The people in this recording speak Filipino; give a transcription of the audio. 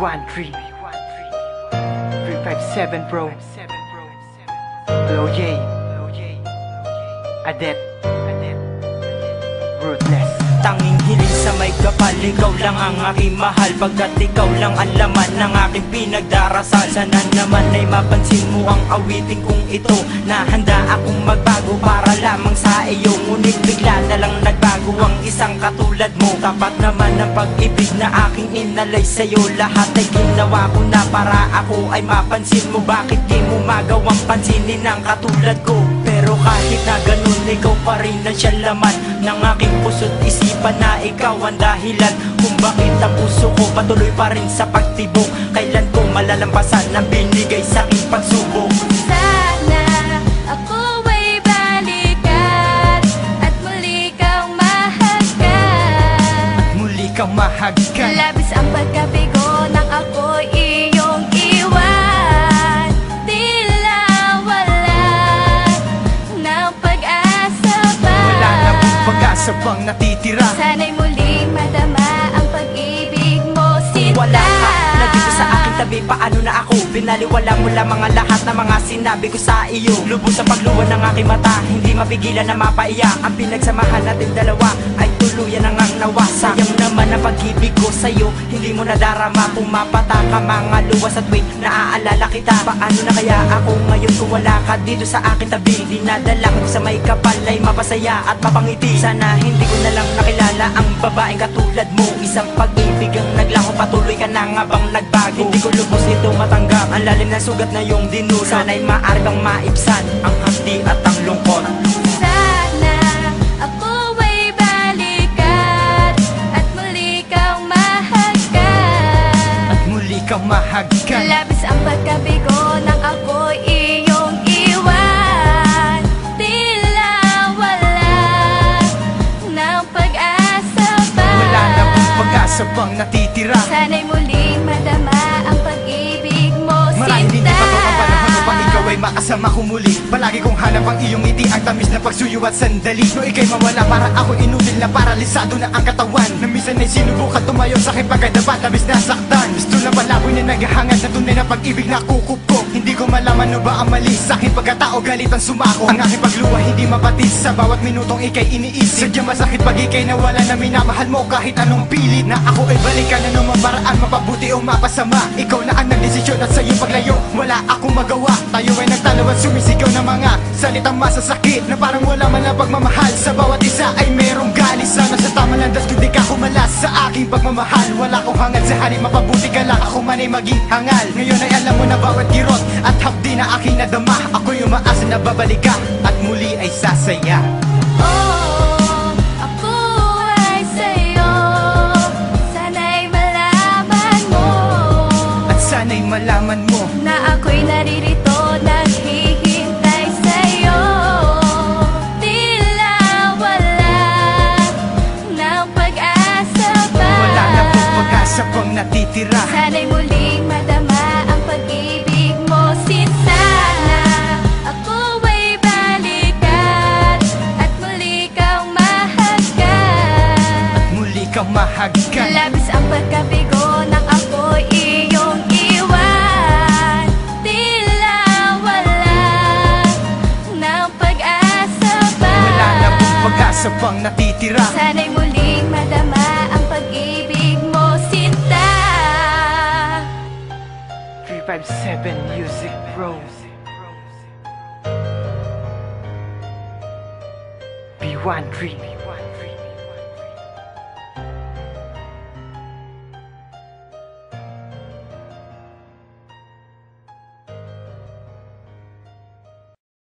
B13 357 bro. Blow J Adet Ruthless. Tanging hiling sa may kapal, ikaw lang ang aking mahal. Pagkat ikaw lang ang laman ng aking pinagdarasal. Sana naman ay mapansin mo ang awitin kong ito, na handa akong magbago para lamang sa iyo. Ngunit bigla na lang nagbago ang isang katulad mo. Tapat naman ang pag-ibig na aking inalay sa'yo. Lahat ay ginawa ko na para ako ay mapansin mo. Bakit di mo magawang pansinin ang katulad ko? Pero kahit na ganun, ikaw pa rin ang siya laman ng aking puso't isipan, na ikaw ang dahilan kung bakit ang puso ko patuloy pa rin sa pagtibok. Kailan ko malalampasan ang binigay sa aking pagsubok? Sana ako ay balikan at muli kang mahagkan. At muli kang mahagkan. Labis ang pagkabigo nang ako'y iyong iwan. Tila wala ng pag-asa pa. Wala na pong pag-asa pang natitira. Sana'y muling madama ang pag-ibig mo, sinta. Wala ka na dito sa aking tabi, paano na ako? Binaliwala mo lang mga lahat na mga sinabi ko sa iyo. Lubos sa pagluwan ng aking mata, hindi mapigilan na mapaiyak. Ang pinagsamahan natin dalawa ay tuluyan ang nawa. Sayang naman ang pag-ibig ko sa'yo, hindi mo nadarama. Pumapata ka mga luwas at wait, naaalala kita. Paano na kaya ako ngayon kung wala ka dito sa aking tabi? Dinadala ko sa may kapal ay mapasaya at mapangiti. Sana hindi ko na lang nakilala ang babaeng katulad mo. Isang pag-ibig ang naglaho, patuloy ka na nga bang nagbago? Hindi ko lubos ito matanggap, ang lalim na sugat na yung dinulot. Sana'y maaari kang maibsan ang hapdi at ang lungkot. Sana ako ay balikan at muli kang mahagkan. At muli kang mahagkan. Labis ang pagkabigo nang ako'y iyong iwan. Tila wala ng pag-asa pa. Wala na pong pag-asa pang natitira. Sana'y muling madama ang pag-ibig mo, Marahil hindi sinta. pa to ang panahon upang ikaw ay makasama ko muli. Palagi kong hanap ang iyong ngiti, ang tamis na pagsuyo at sandali. No ika'y mawala, para ako inutil na paralisado na ang katawan. Na minsan ay sinubukan tumayo sa aking pagkadapat, labis na saktan. Gusto lang palaboy na naghahangad na tunay na pag-ibig na kukup ko. Hindi ko malaman no ba ang mali sa aking pagkatao, galit ang sumako. Ang aking pagluwa hindi mapatis, sa bawat minutong ika'y iniisip. Sadyang masakit pag ika'y nawala na minamahal mo kahit anong pilit. Na ako ay balikan na anumang paraan, mapabuti o mapasama. Ikaw na ang nagdesisyon at sa iyong paglayo wala akong magawa. Tayo ay nagtalo at sumisigaw ng mga salitang masasakit, na parang wala man ang pagmamahal. Sa bawat isa ay merong galis. Sana sa tama landas kundi ka kumalas sa aking pagmamahal. Wala akong hangad sa hari, mapabuti ka lang, ako man ay maging hangal. Ngayon ay alam mo na bawat kirot at hapdi na aking nadama. Ako'y umaasa na babalik ka at muli ay sasaya. Oh, ako ay sa'yo. Sana'y malaman mo At sana'y malaman mo na ako'y naririto, naghihintay sa'yo. Tila wala ng pag-asa pa. wala na pong pag-asa pang natitira. Sana'y muling madama ang pag-ibig mo, sinta. Ako ay balikan at muli kang mahagkan. At muli kang mahagkan. Labis ang pagkabigo nang ako'y iyong iwan. Tila wala ng pag-asa pa. Wala na pong pag-asa pang natitira. Sana'y muling madama ang pag-ibig mo, sinta. 357 Music Bro. B13